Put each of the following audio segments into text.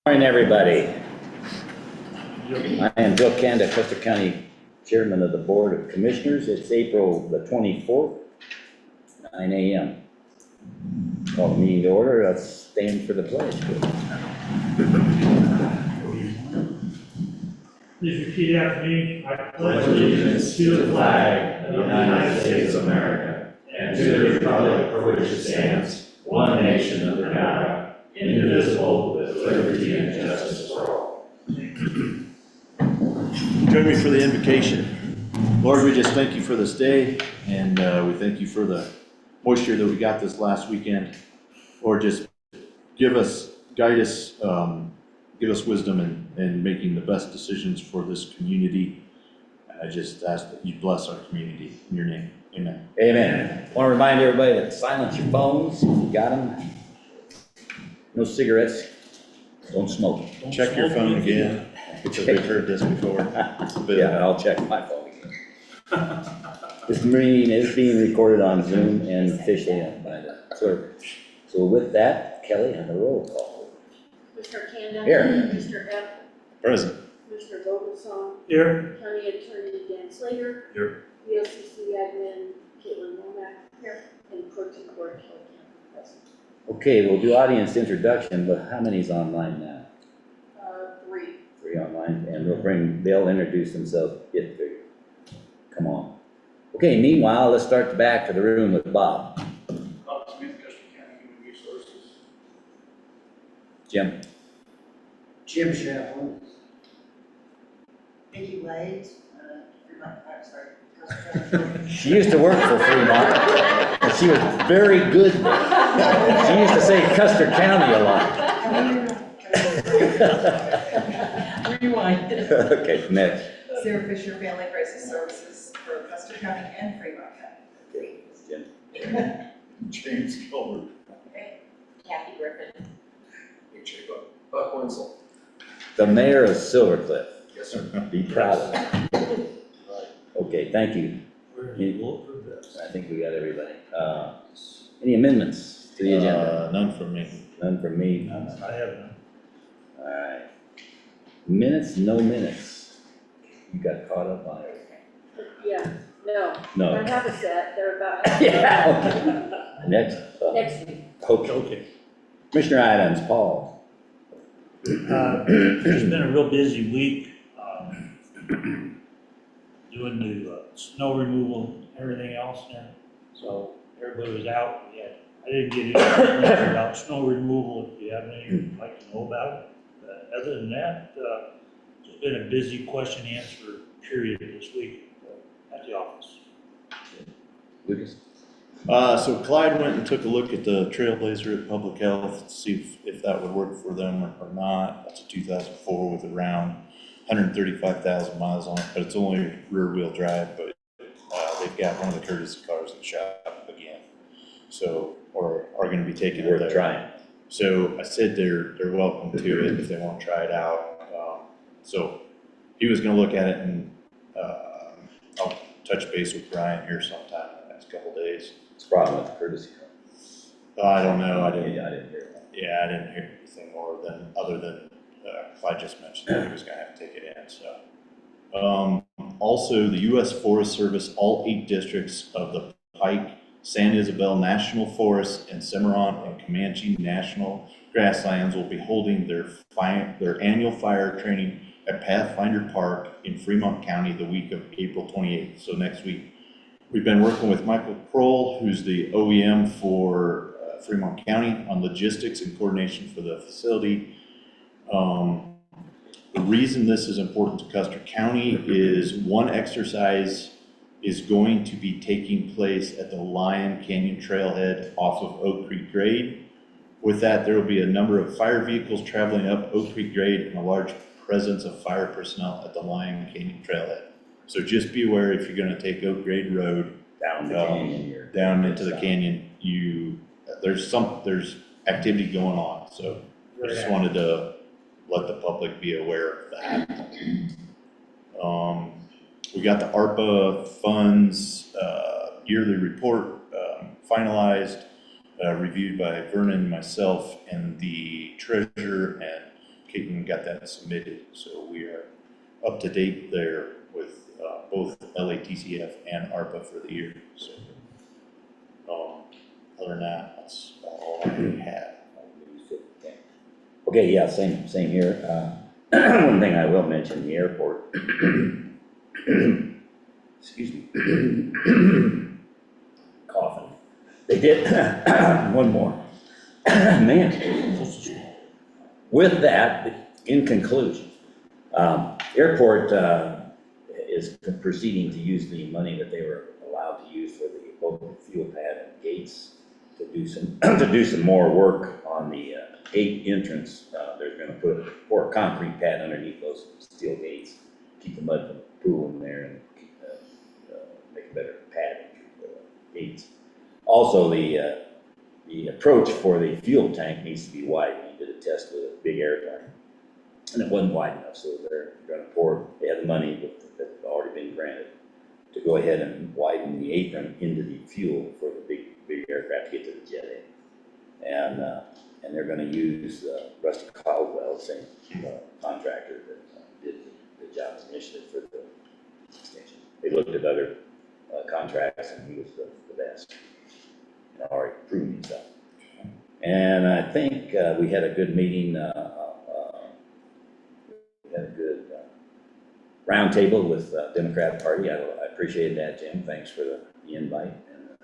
Morning, everybody. I am Bill Kanda, Custer County Chairman of the Board of Commissioners. It's April the 24th, 9 a.m. Call the meeting to order. Let's stand for the pledge. Please repeat after me. I pledge allegiance to the flag of the United States of America and to the republic for which it stands, one nation under God, indivisible, with liberty and justice for all. Join me for the invocation. Lord, we just thank you for this day, and we thank you for the moisture that we got this last weekend. Lord, just guide us, give us wisdom in making the best decisions for this community. I just ask that you bless our community in your name. Amen. Amen. I want to remind everybody to silence your phones if you got them. No cigarettes. Don't smoke. Check your phone again, because we've heard this before. Yeah, I'll check my phone again. This meeting is being recorded on Zoom and officially by the clerk. So with that, Kelly, on the roll call. Mr. Kanda. Here. Mr. F. Present. Mr. Vogelsong. Here. County Attorney Dan Slater. Here. BOCC Admin Caitlin Womack. Here. And Clerk of the Board Kelly Campbell present. Okay, we'll do audience introduction, but how many's online now? 3. 3 online, and they'll introduce themselves, get figured. Come on. Okay, meanwhile, let's start back to the room with Bob. Bob Smith, Custer County Human Resources. Jim. Jim Chaplin. Vicki Wade, sorry. She used to work for Fremont, and she was very good there. She used to say Custer County a lot. Rewind. Okay, next. Sarah Fisher, Family Crisis Services for Custer County and Fremont County. Jim. James Gilbert. Kathy Griffin. H.A. Buck Wenzel. The mayor of Silver Cliff. Yes, sir. Be proud of him. Okay, thank you. I think we got everybody. Any amendments to the agenda? None from me. None from me. I have none. All right. Minutes, no minutes. You got caught up on everything. Yeah, no. No. I have a set, they're about. Yeah. Next. Next week. Okay. Commissioner items, Paul. It's been a real busy week, doing the snow removal, and everything else there. So everybody was out. I didn't get any information about snow removal, if you have anything you'd like to know about it. Other than that, it's been a busy question answer period this week at the office. Lucas. So Clyde went and took a look at the Trailblazer at Public Health to see if that would work for them or not. That's a 2004 with around 135,000 miles on it, but it's only rear wheel drive, but they've got one of the courtesy cars in the shop again. So, or are going to be taking it Worth there. trying. So I said they're welcome to it if they want to try it out. So he was going to look at it, and I'll touch base with Brian here sometime in the next couple days. What's the problem with the courtesy car? I don't know. I didn't hear that. Yeah, I didn't hear anything more other than Clyde just mentioned that he was going to have to take it in. So, also the U.S. Forest Service, all 8 districts of the Pike, San Isabel National Forest, and Cimarron and Comanche National Grasslands will be holding their annual fire training at Pathfinder Park in Fremont County the week of April 28th. So next week, we've been working with Michael Kroll, who's the OEM for Fremont County, on logistics and coordination for the facility. The reason this is important to Custer County is one exercise is going to be taking place at the Lion Canyon Trailhead off of Oak Creek Grade. With that, there will be a number of fire vehicles traveling up Oak Creek Grade and a large presence of fire personnel at the Lion Canyon Trailhead. So just be aware, if you're going to take Oak Grade Road Down the canyon here. down into the canyon, there's activity going on. So I just wanted to let the public be aware of that. We got the ARPA funds yearly report finalized, reviewed by Vernon, myself, and the treasurer and Caitlin got that submitted, so we are up to date there with both LATCF and ARPA for the year, so. Other than that, that's all I have. Okay, yeah, same here. One thing I will mention, the airport. Excuse me. Coughing. They did, one more. Man, with that, in conclusion, airport is proceeding to use the money that they were allowed to use for the local fuel pad and gates to do some, to do some more work on the gate entrance. They're gonna pour a concrete pad underneath those steel gates, keep the mud from pooling there and keep make a better pad for the gates. Also, the approach for the fuel tank needs to be widened. We did a test with a big airplane, and it wasn't wide enough, so they're gonna they had the money that had already been granted to go ahead and widen the apron into the fuel for the big aircraft to get to the jet A. And they're gonna use Rusty Caldwell, same contractor that did the jobs initially for the extension. They looked at other contracts and he was the best, and already proven himself. And I think we had a good meeting, we had a good roundtable with Democrat Party. I appreciated that, Jim. Thanks for the invite and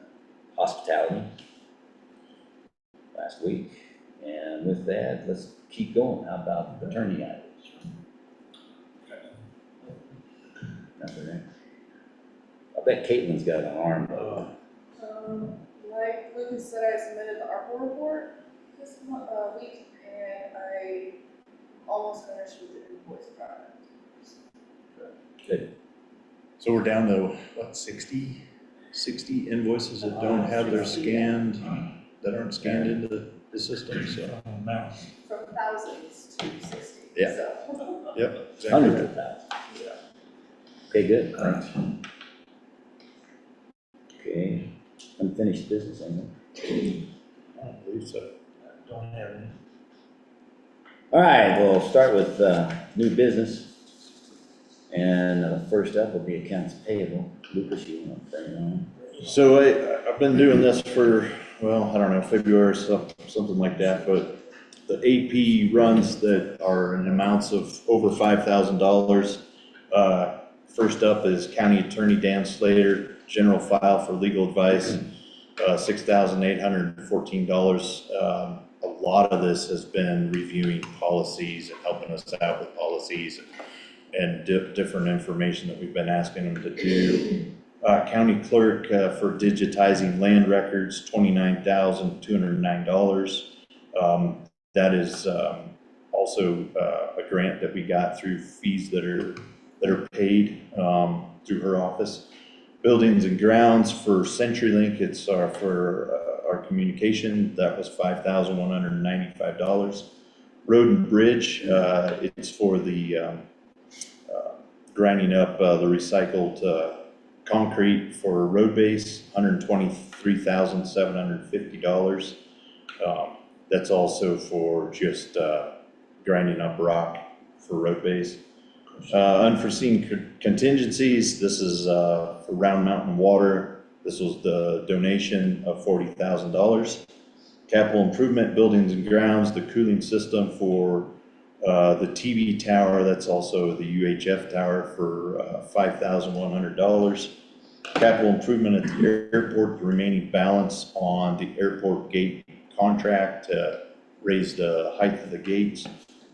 hospitality last week. And with that, let's keep going. How about attorney items? Nothing there. I bet Caitlin's got an arm. Like Lucas said, I submitted the ARPA report this week, and I almost finished with the invoice product. Good. So we're down to, what, 60 invoices that don't have their scanned, that aren't scanned into the system, so. Now, From thousands to 60. Yeah. So. Yep, exactly. Hundreds of thousands. Okay, good, thanks. Okay, unfinished business, anyone? I don't believe so. don't have any. All right, we'll start with new business. And first up will be accounts payable. Lucas, you want to bring it on? So I've been doing this for, well, I don't know, February or something like that, but the AP runs that are in amounts of over $5,000. First up is County Attorney Dan Slater, general file for legal advice, $6,814. A lot of this has been reviewing policies and helping us out with policies and different information that we've been asking them to do. County clerk for digitizing land records, $29,209. That is also a grant that we got through fees that are paid through her office. Buildings and grounds for CenturyLink, it's for our communication, that was $5,195. Road and bridge, it's for the grinding up the recycled concrete for road base, $123,750. That's also for just grinding up rock for road base. Unforeseen contingencies, this is for Round Mountain Water. This was the donation of $40,000. Capital improvement, buildings and grounds, the cooling system for the TV tower, that's also the UHF tower for $5,100. Capital improvement at the airport, the remaining balance on the airport gate contract to raise the height of the gates,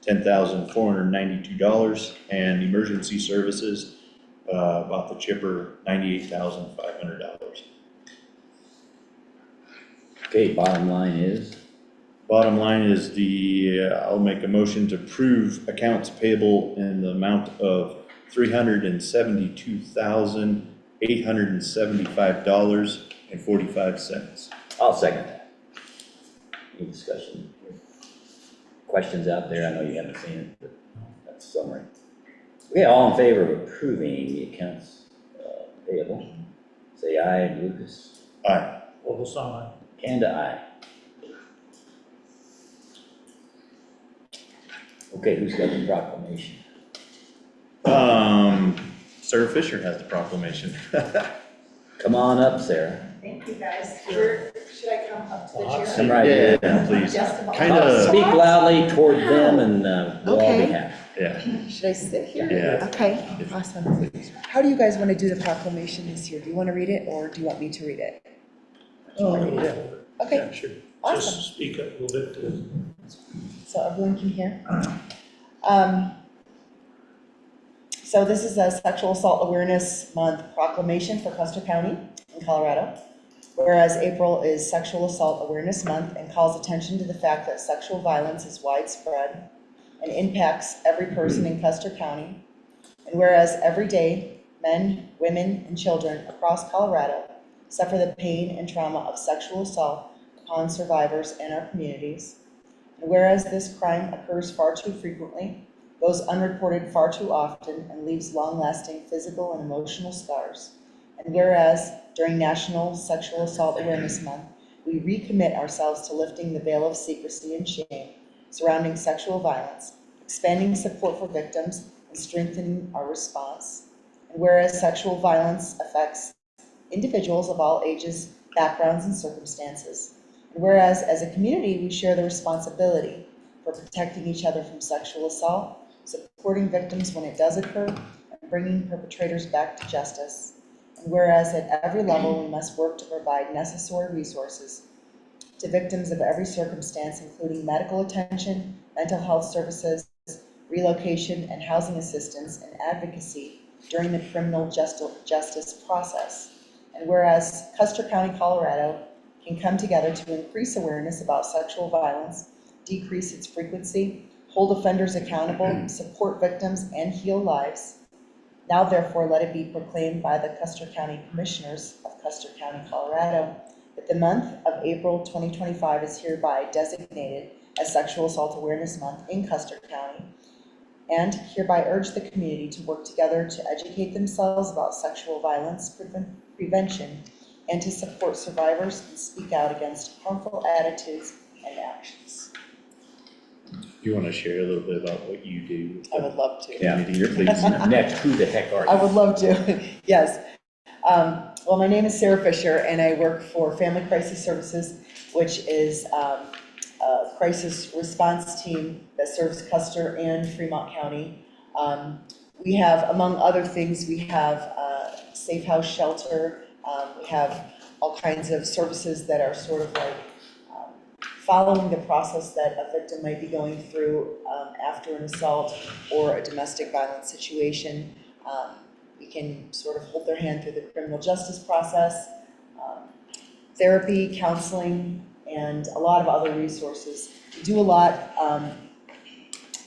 $10,492. And emergency services, about the chipper, $98,500. Okay, bottom line is? Bottom line is I'll make a motion to approve accounts payable in the amount of $372,875.45. I'll second that. Any discussion? Questions out there? I know you haven't seen it, but that's a summary. Okay, all in favor of approving the accounts payable? Say aye, Lucas. Aye. Local sign. Kanda, aye. Okay, who's got the proclamation? Sarah Fisher has the proclamation. Come on up, Sarah. Thank you, guys. Should I come up to the chair? Come right here. Yeah, please. Just about. Kinda- Speak loudly toward them and we'll all be Okay. happy. Yeah, Should I sit here? Yeah. Okay, awesome. How do you guys want to do the proclamation this year? Do you want to read it or do you want me to read it? Oh, yeah. Okay, Yeah, sure. awesome. Just speak up a little bit to So everyone can hear. So this is a Sexual Assault Awareness Month proclamation for Custer County in Colorado. Whereas April is Sexual Assault Awareness Month and calls attention to the fact that sexual violence is widespread and impacts every person in Custer County. And whereas every day, men, women, and children across Colorado suffer the pain and trauma of sexual assault upon survivors in our communities. And whereas this crime occurs far too frequently, goes unreported far too often, and leaves long-lasting physical and emotional scars. And whereas during National Sexual Assault Awareness Month, we recommit ourselves to lifting the veil of secrecy and shame surrounding sexual violence, expanding support for victims, and strengthening our response. And whereas sexual violence affects individuals of all ages, backgrounds, and circumstances. And whereas as a community, we share the responsibility for protecting each other from sexual assault, supporting victims when it does occur, and bringing perpetrators back to justice. And whereas at every level, we must work to provide necessary resources to victims of every circumstance, including medical attention, mental health services, relocation and housing assistance, and advocacy during the criminal justice process. And whereas Custer County, Colorado can come together to increase awareness about sexual violence, decrease its frequency, hold offenders accountable, support victims, and heal lives. Now therefore let it be proclaimed by the Custer County Commissioners of Custer County, Colorado, that the month of April 2025 is hereby designated as Sexual Assault Awareness Month in Custer County, and hereby urge the community to work together to educate themselves about sexual violence prevention and to support survivors and speak out against harmful attitudes and actions. do you want to share a little bit about what you do? with I the would love to. Yeah, community, please? Next, who the heck are you? I would love to, yes. Well, my name is Sarah Fisher, and I work for Family Crisis Services, which is a crisis response team that serves Custer and Fremont County. We have, among other things, we have a safe house shelter. We have all kinds of services that are sort of like following the process that a victim might be going through after an assault or a domestic violence situation. We can sort of hold their hand through the criminal justice process, therapy, counseling, and a lot of other resources. We do a lot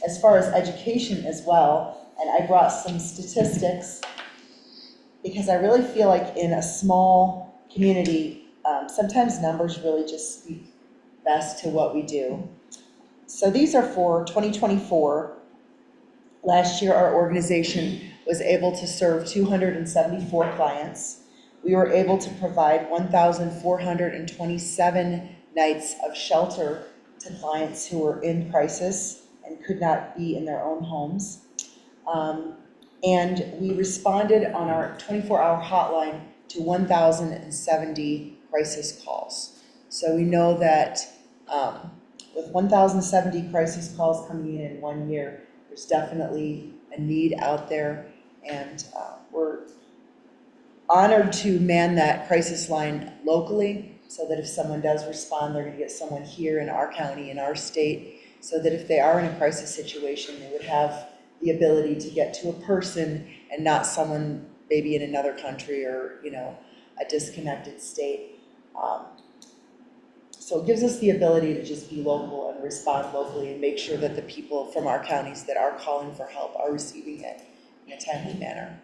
as far as education as well, and I brought some statistics because I really feel like in a small community, sometimes numbers really just speak best to what we do. So these are for 2024. Last year, our organization was able to serve 274 clients. We were able to provide 1,427 nights of shelter to clients who were in crisis and could not be in their own homes. And we responded on our 24-hour hotline to 1,070 crisis calls. So we know that with 1,070 crisis calls coming in 1 year, there's definitely a need out there, and we're honored to man that crisis line locally so that if someone does respond, they're going to get someone here in our county, in our state, so that if they are in a crisis situation, they would have the ability to get to a person and not someone maybe in another country or, you know, a disconnected state. So it gives us the ability to just be local and respond locally and make sure that the people from our counties that are calling for help are receiving it in a timely manner.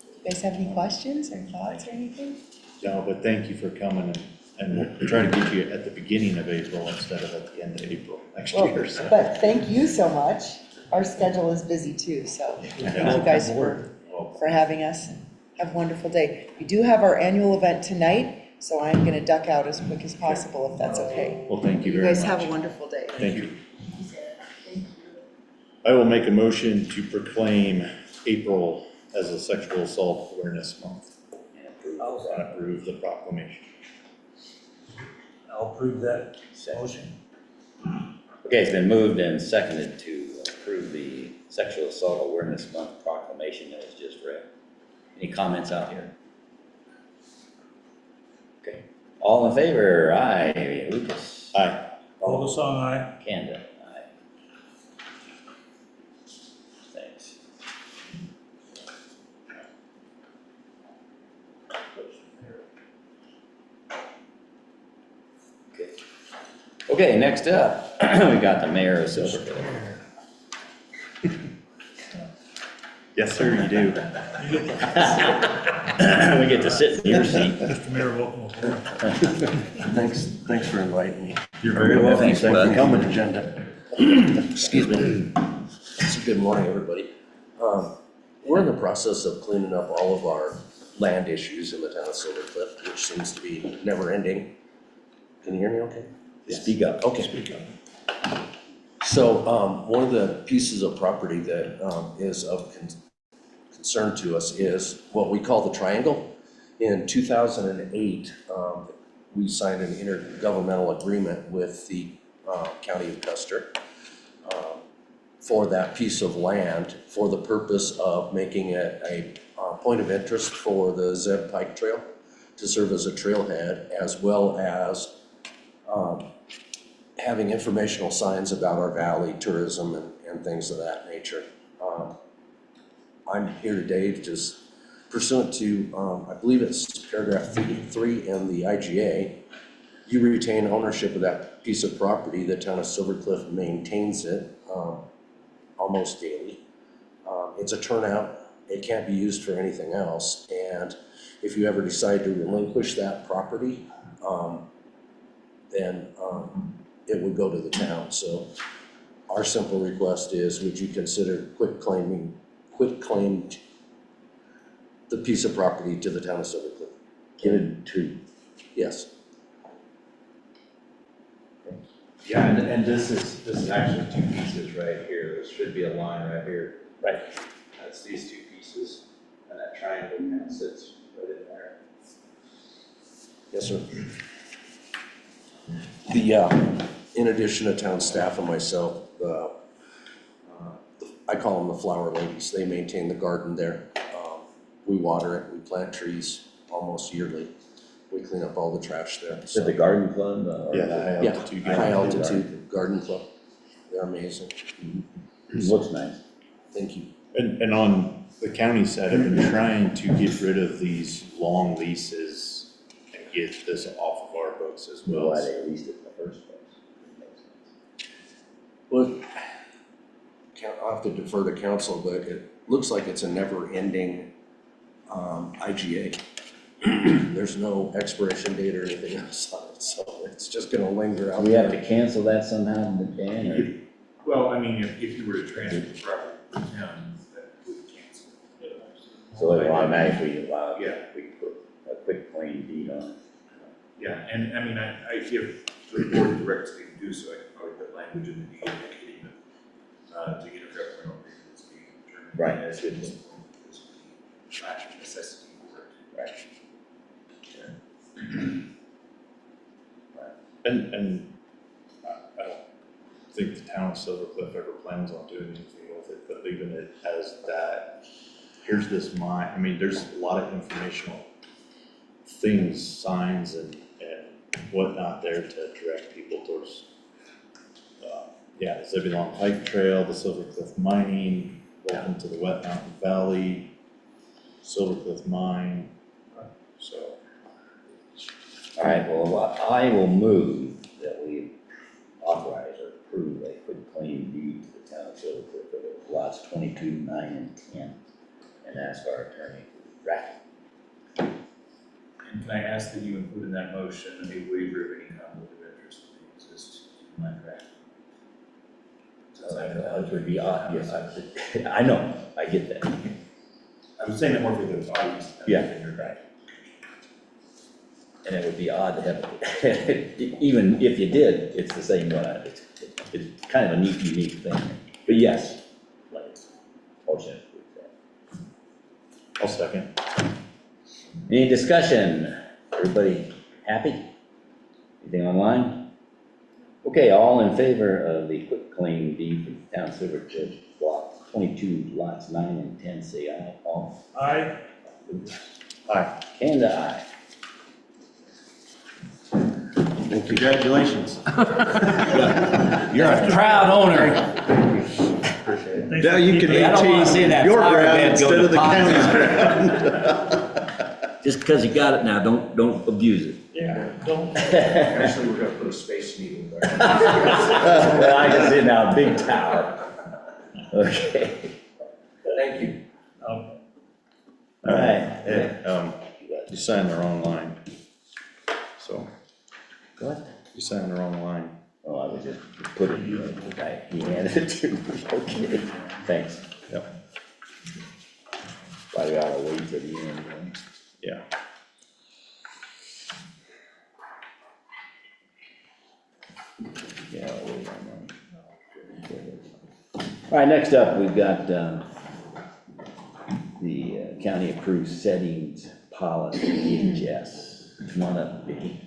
You guys have any questions or thoughts or anything? No, but thank you for coming, and we'll try to get you at the beginning of April instead of at the end of April next year. So. But thank you so much. Our schedule is busy too, so thank you guys for having us. Have a wonderful day. We do have our annual event tonight, so I'm going to duck out as quick as possible if that's okay. Well, thank you You very guys much. have a wonderful day. Thank you. I will make a motion to proclaim April as a sexual assault awareness month And approve and approve the proclamation. I'll approve that Second. motion. Okay, it's been moved and seconded to approve the Sexual Assault Awareness Month proclamation that was just read. Any comments out here? Okay, all in favor? Aye. Lucas? Aye. All the song aye. Kanda? Aye. Thanks. Okay. Okay, next up, we got the mayor of Silverville. Yes, sir, you do. We get to sit in your seat. Mr. Mayor, welcome aboard. Thanks for inviting me. You're very welcome. Thanks, Thanks bud. for coming, agenda. Excuse me. Good morning, everybody. We're in the process of cleaning up all of our land issues in the town of Silver Cliff, which seems to be never ending. Can you hear me okay? Speak up. Okay. Speak up. So, one of the pieces of property that is of concern to us is what we call the triangle. In 2008, we signed an intergovernmental agreement with the county of Custer for that piece of land for the purpose of making it a point of interest for the Zeb Pike Trail to serve as a trailhead, as well as having informational signs about our valley, tourism, and things of that nature. I'm here today just pursuant to, I believe it's paragraph 3 in the IGA. You retain ownership of that piece of property. The town of Silver Cliff maintains it almost daily. It's a turnout. It can't be used for anything else. And if you ever decide to relinquish that property, then it would go to the town. So our simple request is, would you consider quit claim the piece of property to the town of Silver Cliff? Give it to, Yes. Yeah, and this is actually two pieces right here. There should be a line right here. right, That's these two pieces, and that triangle kind of sits right in there. Yes, sir. The, in addition to town staff and myself, I call them the flower ladies. They maintain the garden there. We water it, we plant trees almost yearly. We clean up all the trash there. is it the garden club? Or- Yeah, the high Yeah, altitude. high altitude garden club. They're amazing. Looks nice. Thank you. And on the county side, I've been trying to get rid of these long leases and get this off of our books as well. Why they leased it in the first place. Makes sense. Well, I'll have to defer to council, but it looks like it's a never-ending IGA. There's no expiration date or anything else on it, so it's just gonna linger out Do we have there. to cancel that somehow, Dan, or? Well, I mean, if you were to transfer the property to the town, that would cancel. So it automatically allow, Yeah. we put a quick claim deed on it. Yeah, and I mean, I give the board directs me to do so. I could probably put language in the deed indicating that, to get a governmental agreement that's being determined. Right. As it is, slash necessity for it. Right. And I don't think the town of Silver Cliff ever plans on doing anything with it, but leaving it as that, here's this mine, I mean, there's a lot of informational things, signs and whatnot there to direct people towards, yeah, the Zebulon Pike Trail, the Silver Cliff Mining, welcome to the Wet Mountain Valley, Silver Cliff Mine, so. All right, well, I will move that we authorize or approve a quick claim deed to the town of Silver Cliff for the lots 22, 9, and 10, and ask our attorney to draft it. And can I ask that you include in that motion a waiver of any conflict of interest that may exist in my draft? It would be odd, yes, I know, I get that. I was saying that more for the audience. Yeah. Right. And it would be odd to have, even if you did, it's the same one, it's kind of a neat, unique thing. But yes, Motion approved that. I'll second. Any discussion? Everybody happy? Anything online? Okay, all in favor of the quitclaim deed for the town sewer judge block 22 lots 9 and 10, say aye. All. Aye. Aye. Kanda, aye. Congratulations. You're a proud owner. Now you can Hey, I don't wanna see maintain that your flower ground bed go instead to of the pot. county's ground. Just because you got it now, don't abuse it. Yeah, don't. Actually, we're gonna put a space needle there. Well, I can see it now, big tower. Okay, Thank you. all right. You signed the wrong line. So, What? you signed the wrong line. Oh, I was just putting you in the guy, he handed it to me, okay, thanks. Yep. Probably ought to wait till the end, right? Yeah. Yeah, I'll wait on that. All right, next up, we've got, the county approved settings policy, DHS. Come on up, Vicki.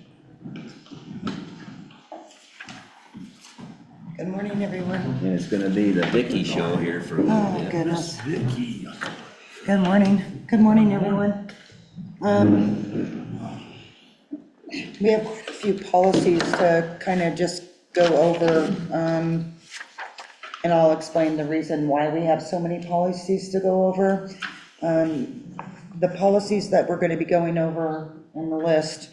Good morning, everyone. And it's gonna be the Vicki show here for a little Oh, bit. goodness. Vicki. Good morning. Good morning, everyone. We have quite a few policies to kind of just go over, and I'll explain the reason why we have so many policies to go over. The policies that we're going to be going over on the list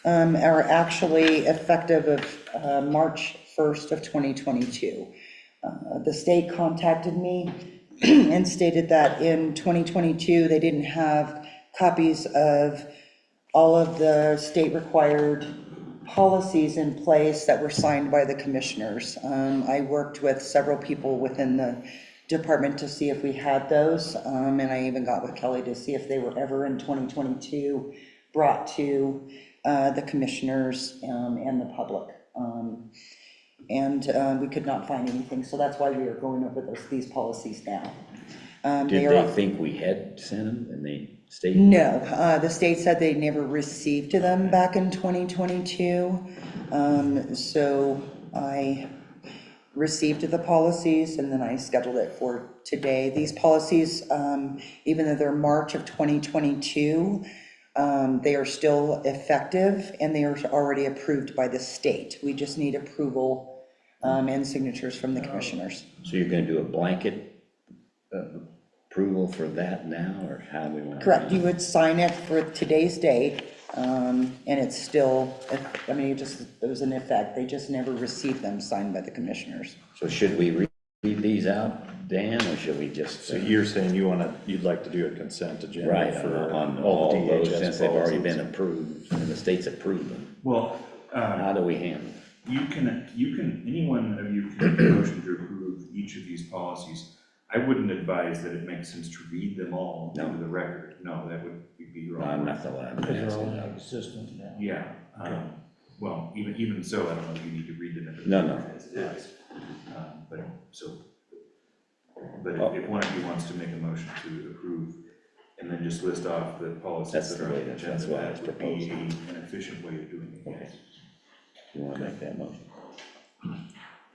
are actually effective of March 1st of 2022. The state contacted me and stated that in 2022, they didn't have copies of all of the state required policies in place that were signed by the commissioners. I worked with several people within the department to see if we had those, and I even got with Kelly to see if they were ever in 2022 brought to the commissioners and the public. And we could not find anything, so that's why we are going over these policies now. Did they think we had sent them and they stayed? No, the state said they never received them back in 2022. So I received the policies and then I scheduled it for today. These policies, even though they're March of 2022, they are still effective and they are already approved by the state. We just need approval and signatures from the commissioners. So you're gonna do a blanket approval for that now, or how do we want to? Correct, you would sign it for today's date, and it's still, I mean, it was in effect, they just never received them signed by the commissioners. So should we read these out, Dan, or should we just? So you're saying you'd like to do a consent agenda Right, for on all all those, DHS since they've already policies? been approved, and the state's approved them. Well, How do we handle it? you can, any one of you can make a motion to approve each of these policies. I wouldn't advise that it makes sense to read them all No. into the record. No, that would be No, wrong. I'm not allowed. Because they're all inconsistent now. Yeah, well, even so, I don't know if you need to read them into the No, no. record as it is. But Oh. if one of you wants to make a motion to approve and then just list off the policies That's that the are on way the that's agenda, what I was that would be proposing. an efficient way of doing it, yes. You wanna make that motion?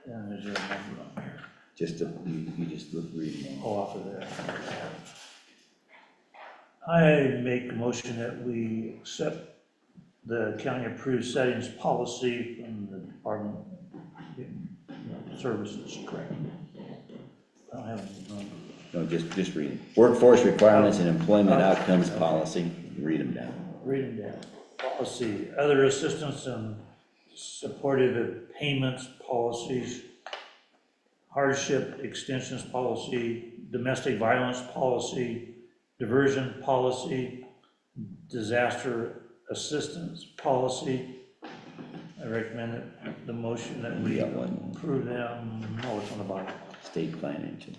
And is there a number on here? Just you just read them all. Off of there. I make a motion that we accept the county approved settings policy from the Department of Services, correct? I don't have any number. No, just read them. Workforce requirements and employment outcomes policy, read them down. Read them down. Policy, other assistance and supportive payments policies, hardship extensions policy, domestic violence policy, diversion policy, disaster assistance policy. I recommend that the motion that we We got one. approve them. No, it's on the bottom. State planning too.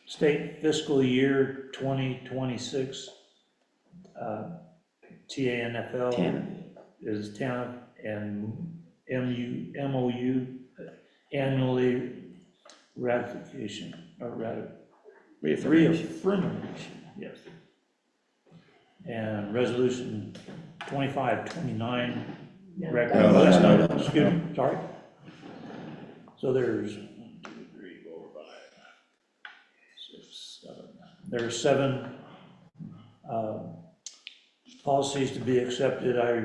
State fiscal year 2026, TANFL Tanner. is TANF and MOU, annually ratification, or Reaffirmation. yes. And resolution 2529. No. Excuse me, sorry. So there's 1, 2, 3, 4, 5, 6, 7. There's 7 policies to be accepted. I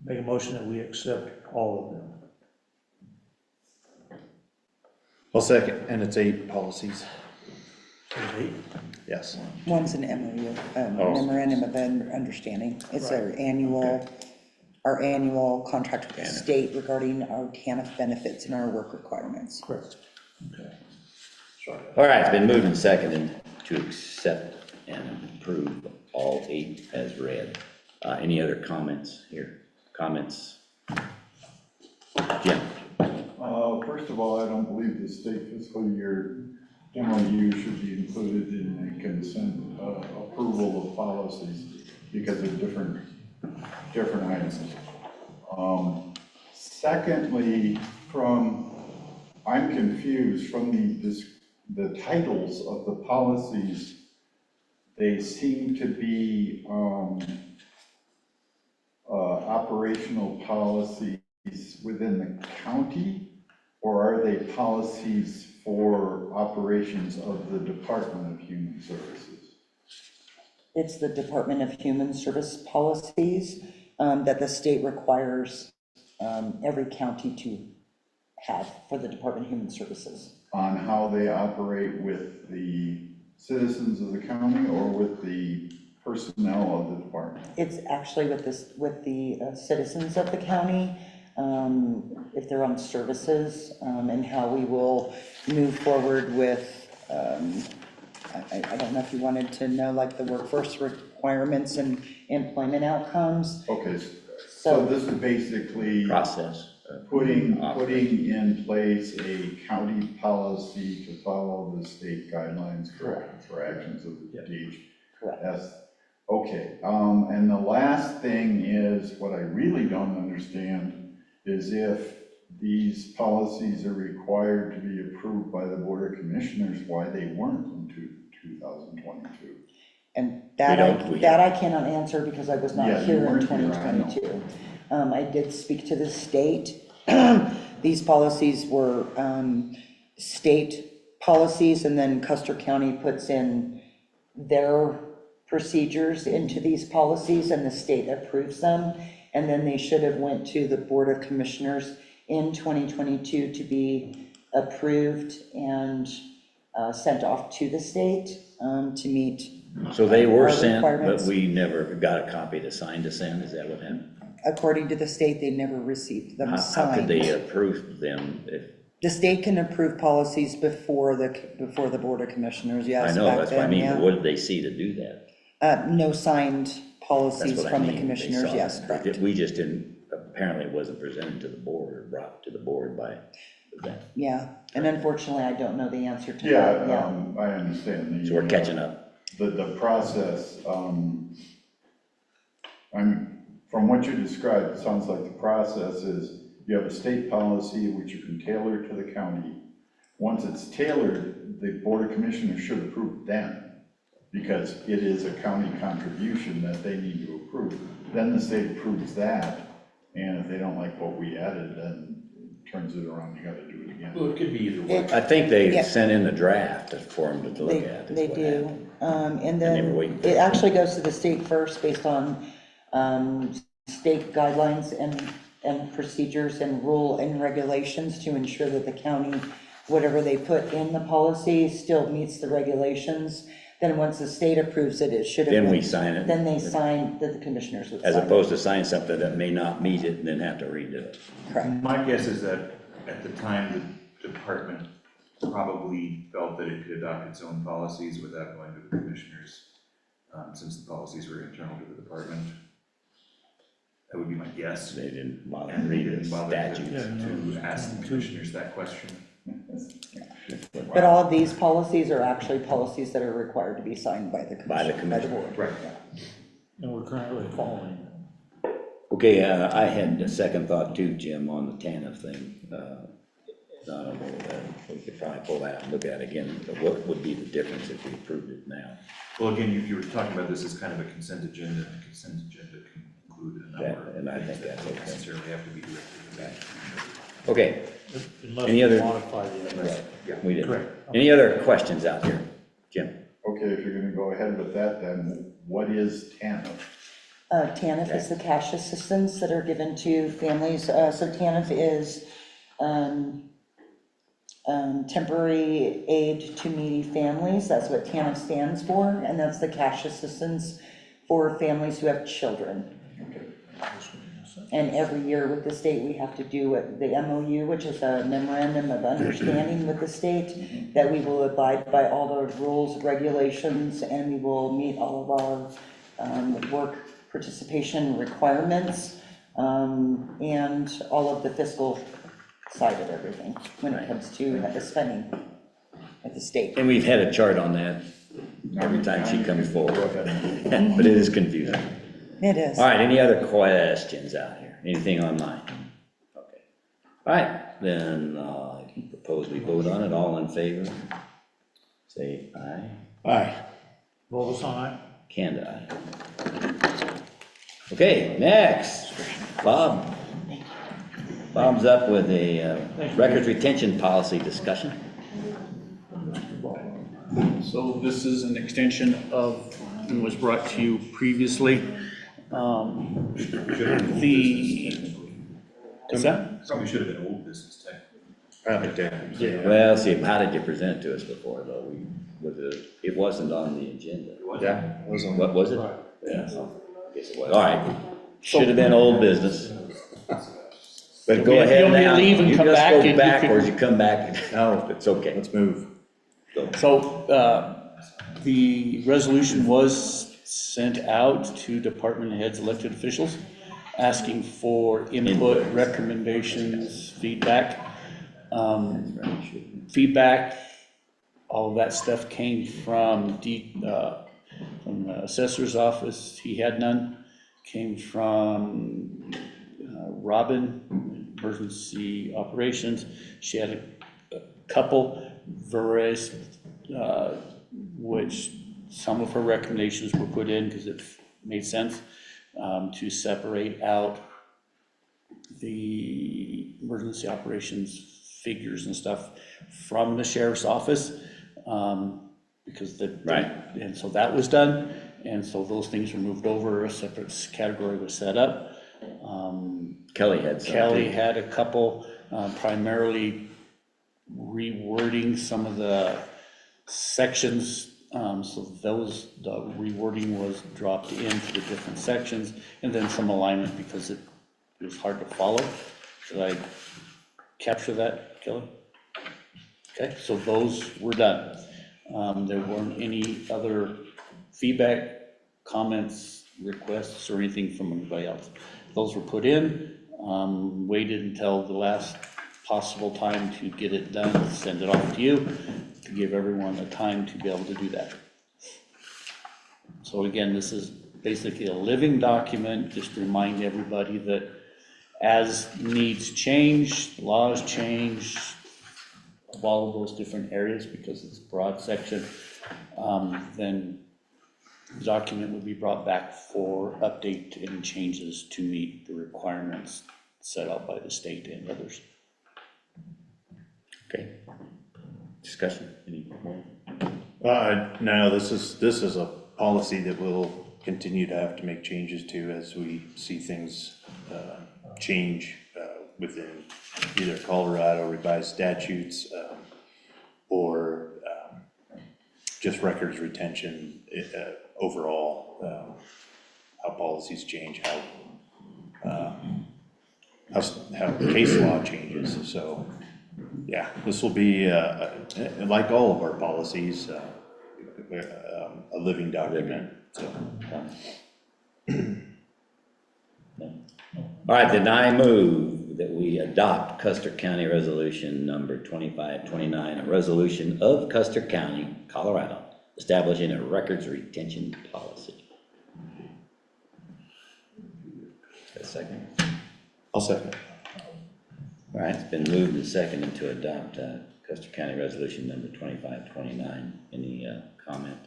make a motion that we accept all of them. I'll second, and it's 8 policies. There's 8. Yes. One's an MOU, Oh. memorandum of understanding. It's our annual contract with the state regarding our TANF benefits and our work requirements. Correct. Okay. Sorry. All right, it's been moved and seconded to accept and approve all 8 as read. Any other comments here? Comments? Jim? First of all, I don't believe the state fiscal year MOU should be included in the consent approval of policies because they're different items. Secondly, I'm confused from the titles of the policies. They seem to be operational policies within the county, or are they policies for operations of the Department of Human Services? It's the Department of Human Service policies that the state requires every county to have for the Department of Human Services. On how they operate with the citizens of the county or with the personnel of the department? It's actually with the citizens of the county, if they're on services, and how we will move forward with, I don't know if you wanted to know like the workforce requirements and employment outcomes. Okay, so this is basically Process. putting in place a county policy to follow the state guidelines for actions of the DH. Correct. Yes. Okay, and the last thing is, what I really don't understand is if these policies are required to be approved by the Board of Commissioners, why they weren't in 2022. And that I cannot answer because I was Yeah, not you here in weren't here, I know. 2022. I did speak to the state. These policies were state policies, and then Custer County puts in their procedures into these policies, and the state approves them. And then they should have went to the Board of Commissioners in 2022 to be approved and sent off to the state to meet. So they were our sent, but requirements. we never got a copy to sign to send, is that what happened? According to the state, they never received them How signed. could they approve them if, The state can approve policies before the Board of Commissioners, yes. I know, back that's what I then, mean, yeah. but what did they see to do that? No signed That's policies what I from the mean, they commissioners, saw yes, it. correct. We just didn't, apparently it wasn't presented to the board or brought to the board by them. Yeah, and unfortunately, I don't know the answer to Yeah, that, I understand. So we're catching up. The process, from what you described, it sounds like the process is you have a state policy which you can tailor to the county. Once it's tailored, the Board of Commissioners should approve then, because it is a county contribution that they need to approve. Then the state approves that, and if they don't like what we added, then it turns it around, you gotta do it again. Well, it could be either way. I think they Yeah. sent in the draft for them to look at. is They what do, happened. and they were then waiting for it it. actually goes to the state first based on state guidelines and procedures and rule and regulations to ensure that the county, whatever they put in the policy, still meets the regulations. Then once the state approves it, it should have. Then we been- sign it. Then they sign, that the commissioners would sign. As opposed to sign something that may not meet it and then have to redo it. Correct. My guess is that at the time, the department probably felt that it could adopt its own policies without going to the commissioners, since the policies were internal to the department. That would be my guess. They didn't bother to And they read didn't the bother statutes. to ask the commissioners that question. But all of these policies are actually policies that are required to be signed by the By the commission, by the commissioner. board. Right. And we're currently following them. Okay, I had a second thought too, Jim, on the TANF thing. So I don't know, we could probably pull that out and look at it again, but what would be the difference if we approved it now? Well, again, you were talking about this as kind of a consent agenda, and a consent agenda can include a number Yeah, and I of think things that that's don't okay. necessarily have to be directed to that. Okay, Unless Any we other- modify the. right, we did. Correct. Any other questions out here? Jim? Okay, if you're gonna go ahead with that, then what is TANF? TANF is the cash assistance that are given to families. So TANF is temporary aid to needy families. That's what TANF stands for, and that's the cash assistance for families who have children. And every year with the state, we have to do the MOU, which is a memorandum of understanding with the state, that we will abide by all the rules, regulations, and we will meet all of our work participation requirements, and all of the fiscal side of everything when it comes to the spending at the state. And we've had a chart on that every time she comes forward, but it is confusing. It is. All right, any other questions out here? Anything online? Okay. All right, then I propose we vote on it. All in favor? Say aye. Aye. Vote aye. Canada, aye. Okay, next, Bob. Bob's up with a records retention policy discussion. So this is an extension of, and was brought to you previously. What's that? Probably should have been old business tech. Yeah. Well, see, how did you present it to us before, though? It wasn't on the agenda. Yeah. What was it? Yeah, I guess it was. All right, should have been old business. But go ahead You want me to now. leave and You come just back go and you backwards, can- you come back. No, it's okay. Let's move. So, the resolution was sent out to department heads, elected officials, asking for input, recommendations, feedback. Feedback, all of that stuff came from the assessor's office, he had none. Came from Robin, emergency operations, she had a couple, various, which some of her recommendations were put in because it made sense to separate out the emergency operations figures and stuff from the sheriff's office, because Right. and so that was done, and so those things were moved over, a separate category was set up. Kelly had some. Kelly too. had a couple, primarily rewording some of the sections, so the rewording was dropped into the different sections, and then some alignment because it was hard to follow. Did I capture that, Kelly? Okay, so those were done. There weren't any other feedback, comments, requests, or anything from anybody else. Those were put in, waited until the last possible time to get it done, send it off to you, to give everyone the time to be able to do that. So again, this is basically a living document, just to remind everybody that as needs change, laws change, of all of those different areas, because it's a broad section, then the document would be brought back for update and changes to meet the requirements set out by the state and others. Okay. Discussion, any more? No, this is a policy that we'll continue to have to make changes to as we see things change within either Colorado revised statutes or just records retention overall, how policies change, how case law changes. So, yeah, this will be, like all of our policies, a living document, so. All right, then I move that we adopt Custer County Resolution number 2529, a resolution of Custer County, Colorado, establishing a records retention policy. A second. I'll second. All right, it's been moved and seconded to adopt Custer County Resolution number 2529. Any comment?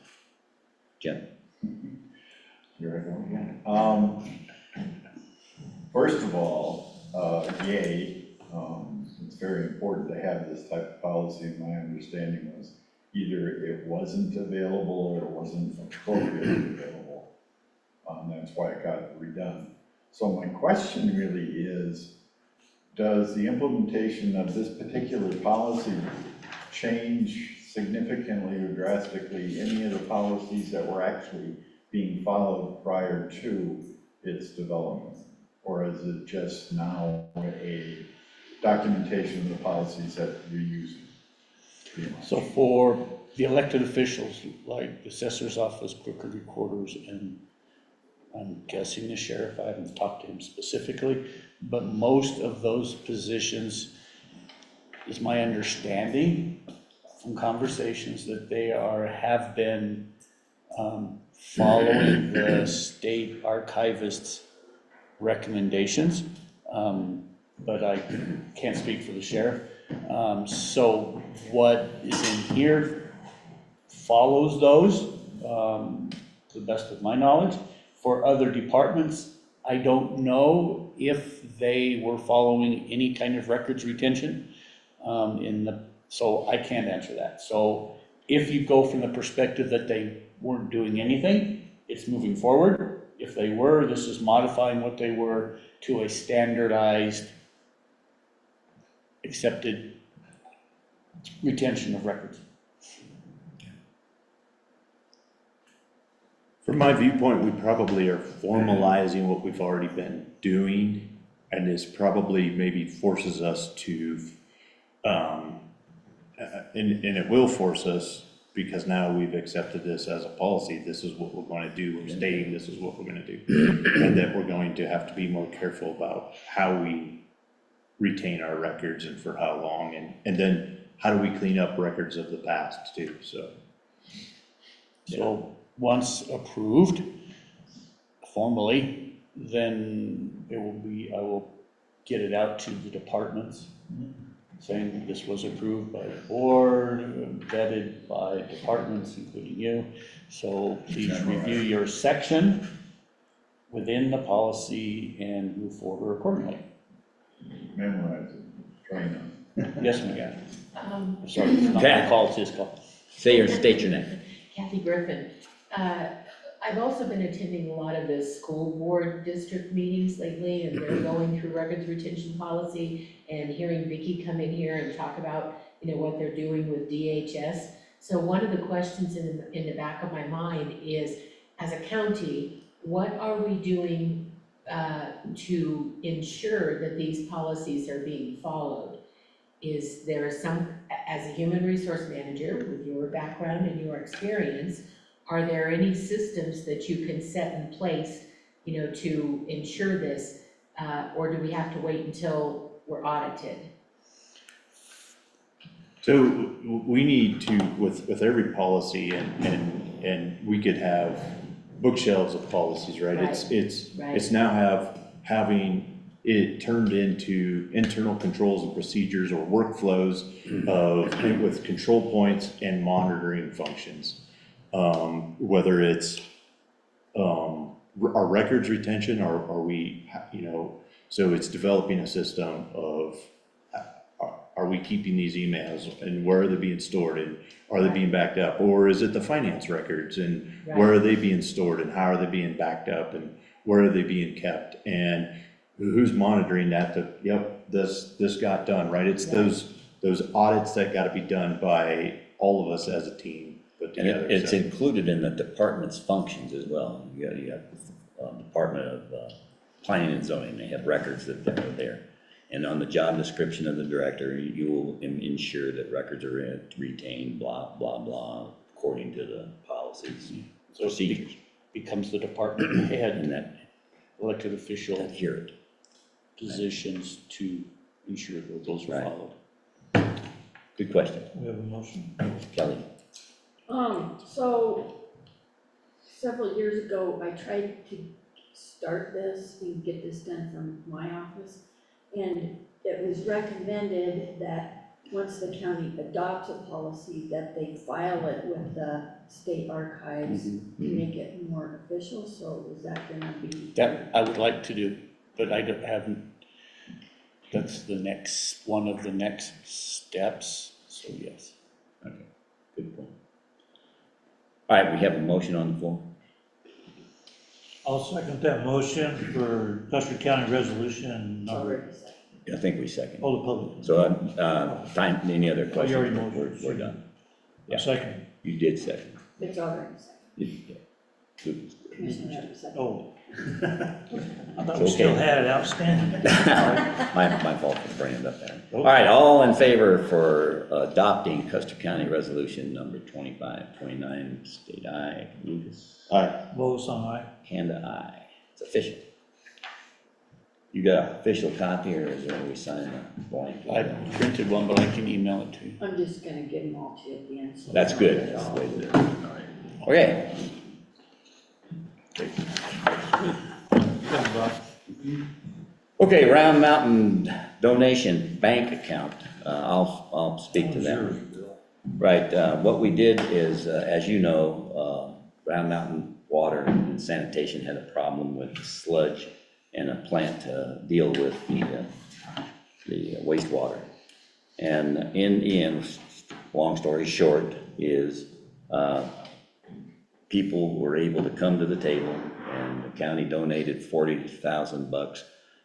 Jim? Here I go again. First of all, yay. It's very important to have this type of policy. My understanding was either it wasn't available or it wasn't appropriately available. That's why it got redone. So my question really is, does the implementation of this particular policy change significantly or drastically any of the policies that were actually being followed prior to its development? Or is it just now a documentation of the policies that you're using? So for the elected officials, like the assessor's office, clerk of recorders, and I'm guessing the sheriff, I haven't talked to him specifically, but most of those positions, is my understanding from conversations, that they have been following the state archivist's recommendations, but I can't speak for the sheriff. So what is in here follows those, to the best of my knowledge. For other departments, I don't know if they were following any kind of records retention so I can't answer that. So if you go from the perspective that they weren't doing anything, it's moving forward. If they were, this is modifying what they were to a standardized, accepted retention of records. From my viewpoint, we probably are formalizing what we've already been doing, and this probably maybe forces us to, and it will force us, because now we've accepted this as a policy. This is what we're going to do. We're stating this is what we're going to do, and that we're going to have to be more careful about how we retain our records and for how long, and then how do we clean up records of the past too, so. So once approved formally, then it will be, I will get it out to the departments saying this was approved by the board, vetted by departments, including you. So please review your section within the policy and move forward accordingly. Memorize it, train them. Yes, McGann. Sorry, it's not my call, it's his call. State your name. Kathy Griffin. I've also been attending a lot of the school board district meetings lately, and they're going through records retention policy, and hearing Vicki come in here and talk about, what they're doing with DHS. So one of the questions in the back of my mind is, as a county, what are we doing to ensure that these policies are being followed? Is there some, as a human resource manager, with your background and your experience, are there any systems that you can set in place, to ensure this, or do we have to wait until we're audited? So we need to, with every policy, and we could have bookshelves of policies, right? Right. It's now having it turned into internal controls and procedures or workflows with control points and monitoring functions. Whether it's our records retention, or are we, so it's developing a system of, are we keeping these emails, and where are they being stored, and are they being backed up? Or is it the finance records, and where are they being stored, and how are they being backed up, and where are they being kept, and who's monitoring that? Yep, this got done, right? It's those audits that got to be done by all of us as a team. And it's included in the department's functions as well. You have Department of Planning and Zoning, they have records that are there. And on the job description of the director, you will ensure that records are retained, blah, blah, blah, according to the policies, So procedures. becomes the department head And that elected official adhere it. positions to ensure that those are Right. followed. Good question. We have a motion. Kelly? So several years ago, I tried to start this and get this done from my office. And it was recommended that once the county adopts a policy, that they file it with the state archives to make it more official, so is that gonna be? That I would like to do, but haven't, that's one of the next steps, so yes. Okay, good point. All right, we have a motion on the floor. I'll second that motion for Custer County Resolution number, Already said. I think we second. oh, the public. So, time, any other Oh, you already questions? motioned. We're done. Yeah. Second. You did second. It's already said. Yeah. Good. Commissioner Evans said. Oh. I thought we It's still okay. had it outstanding. My fault for bringing it up there. All right, all in favor for adopting Custer County Resolution number 2529, state aye. Lucas? Aye. Both on aye. Handa, aye. It's official. You got an official copy, or is there we sign a blank? I printed one, but I can email it to you. I'm just gonna give them all to you at the end. so That's you good. have it That's all. the way to do it. All right. Okay. Okay, Round Mountain donation bank account. I'll speak to that. Right, what we did is, as you know, Round Mountain Water and Sanitation had a problem with sludge and a plant to deal with the wastewater. And in the end, long story short, is people were able to come to the table, and the county donated $40,000.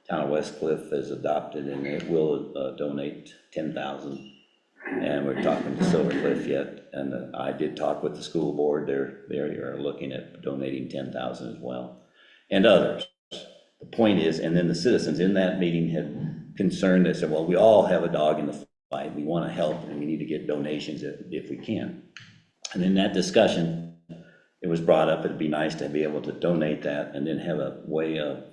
Town of West Cliff has adopted, and it will donate $10,000. And we're talking to Silver Cliff yet, and I did talk with the school board. They are looking at donating $10,000 as well, and others. The point is, and then the citizens in that meeting had concern. They said, well, we all have a dog in the fight. We want to help, and we need to get donations if we can. And in that discussion, it was brought up, it'd be nice to be able to donate that and then have a way of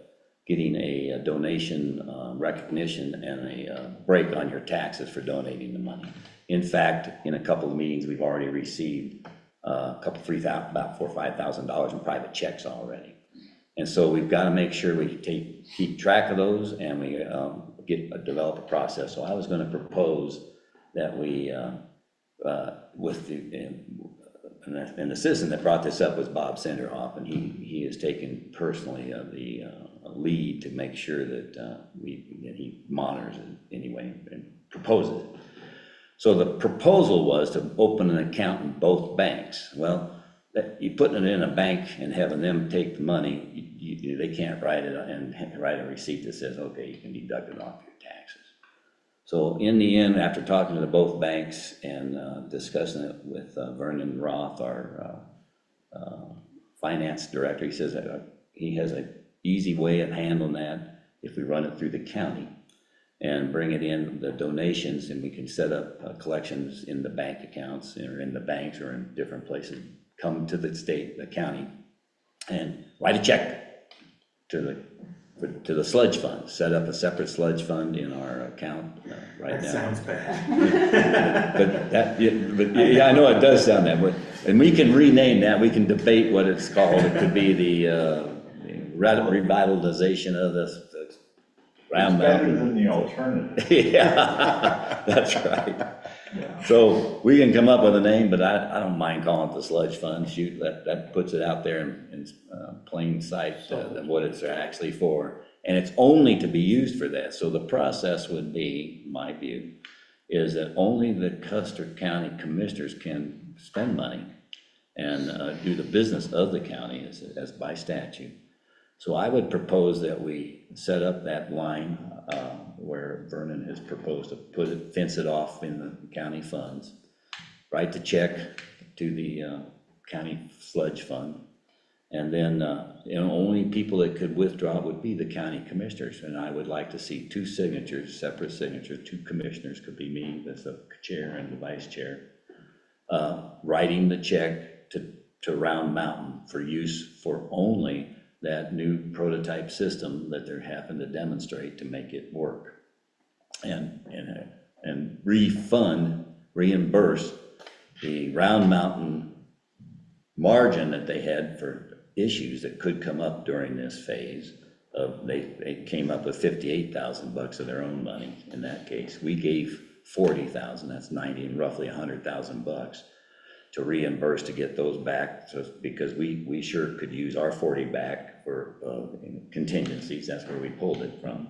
getting a donation recognition and a break on your taxes for donating the money. In fact, in a couple of meetings, we've already received about $4,000 or $5,000 in private checks already. And so we've got to make sure we keep track of those, and we develop a process. So I was going to propose that we, and the citizen that brought this up was Bob Senderhoff, and he has taken personally the lead to make sure that he monitors it anyway and proposes it. So the proposal was to open an account in both banks. Well, you putting it in a bank and having them take the money, they can't write it and write a receipt that says, okay, you can deduct it off your taxes. So in the end, after talking to both banks and discussing it with Vernon Roth, our finance director, he says that he has an easy way of handling that if we run it through the county and bring it in the donations, and we can set up collections in the bank accounts or in the banks or in different places. Come to the state, the county, and write a check to the sludge fund. Set up a separate sludge fund in our account right now. That sounds bad. But yeah, I know it does sound that way. And we can rename that. We can debate what it's called. It could be the revitalization of the Round It's better Mountain. than the alternative. Yeah, that's right. So we can come up with a name, but I don't mind calling it the sludge fund. Shoot, that puts it out there in plain sight what it's actually for. And it's only to be used for that. So the process would be, my view, is that only the Custer County Commissioners can spend money and do the business of the county as by statute. So I would propose that we set up that line where Vernon has proposed to fence it off in the county funds, write the check to the county sludge fund, and then only people that could withdraw would be the county commissioners. And I would like to see two signatures, separate signatures, two commissioners, could be me as the chair and the vice chair, writing the check to Round Mountain for use for only that new prototype system that they're having to demonstrate to make it work, and reimburse the Round Mountain margin that they had for issues that could come up during this phase They came up with $58,000 of their own money in that case. We gave 40,000, that's 90, and roughly $100,000 to reimburse to get those back, because we sure could use our 40 back for contingencies. That's where we pulled it from.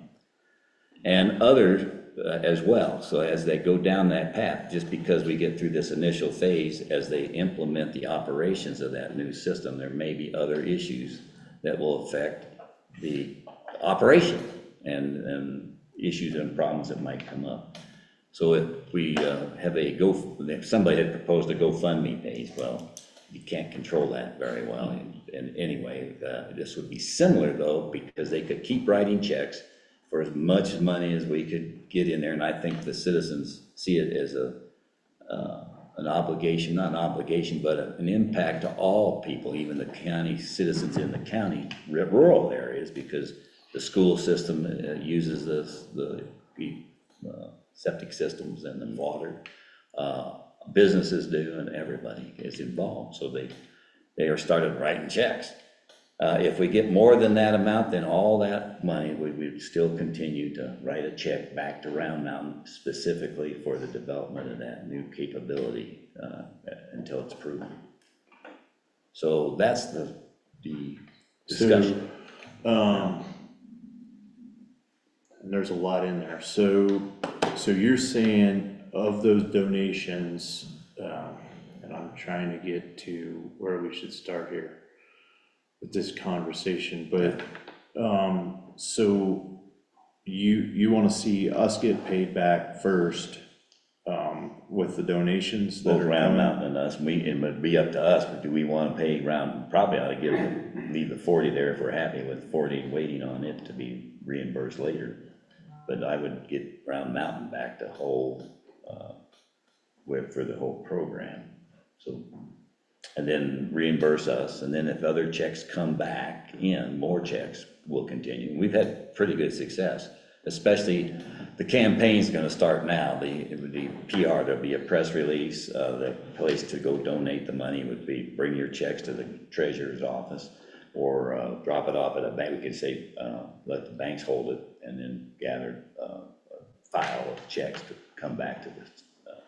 And others as well. So as they go down that path, just because we get through this initial phase, as they implement the operations of that new system, there may be other issues that will affect the operation and issues and problems that might come up. So if we have if somebody had proposed a GoFundMe page, well, you can't control that very well. And anyway, this would be similar though, because they could keep writing checks for as much money as we could get in there. And I think the citizens see it as an obligation, not an obligation, but an impact to all people, even the county citizens in the county, rural areas, because the school system uses the septic systems and then water. Businesses do, and everybody is involved. So they are started writing checks. If we get more than that amount, then all that money, we would still continue to write a check back to Round Mountain specifically for the development of that new capability until it's proven. So that's the discussion. So, and there's a lot in there. So you're saying of those donations, and I'm trying to get to where we should start here with this conversation, but so you want to see us get paid back first with the donations that Both are Round coming? Mountain and us, it would be up to us, but do we want to pay Round, probably ought to leave the 40 there if we're happy with 40 waiting on it to be reimbursed later. But I would get Round Mountain back to whole, for the whole program. So, and then reimburse us, and then if other checks come back in, more checks will continue. We've had pretty good success, especially the campaign's gonna start now. The PR, there'll be a press release, the place to go donate the money would be bring your checks to the treasurer's office, or drop it off at a bank. We could say, let the banks hold it, and then gather a file of checks to come back to the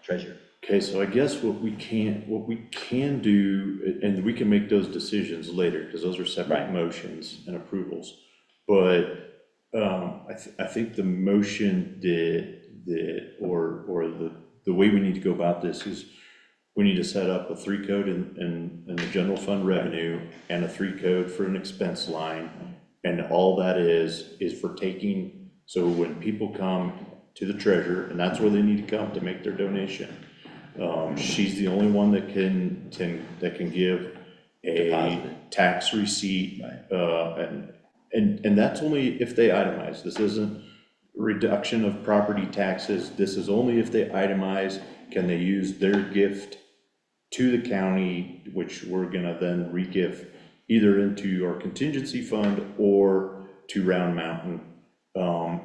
treasurer. Okay, so I guess what we can do, and we can make those decisions later, because those are separate Right. motions and approvals. But I think the motion or the way we need to go about this is we need to set up a 3 code in the general fund revenue and a 3 code for an expense line. And all that is for taking, so when people come to the treasurer, and that's where they need to come to make their donation. She's the only one that can give a Deposit. tax receipt, Right. and that's only if they itemize. This isn't reduction of property taxes. This is only if they itemize, can they use their gift to the county, which we're gonna then re-gift either into our contingency fund or to Round Mountain.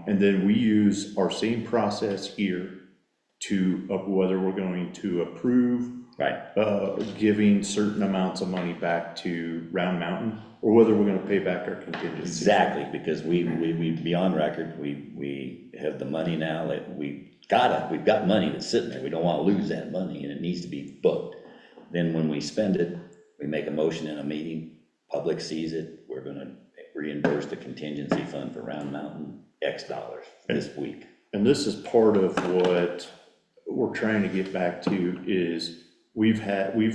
And then we use our same process here to whether we're going to approve Right. giving certain amounts of money back to Round Mountain, or whether we're gonna pay back our contingency. Exactly, because we be on record, we have the money now, that we've got money that's sitting there, we don't wanna lose that money, and it needs to be booked. Then when we spend it, we make a motion in a meeting, public sees it, we're gonna reimburse the contingency fund for Round Mountain X dollars this week. And this is part of what we're trying to get back to, is we've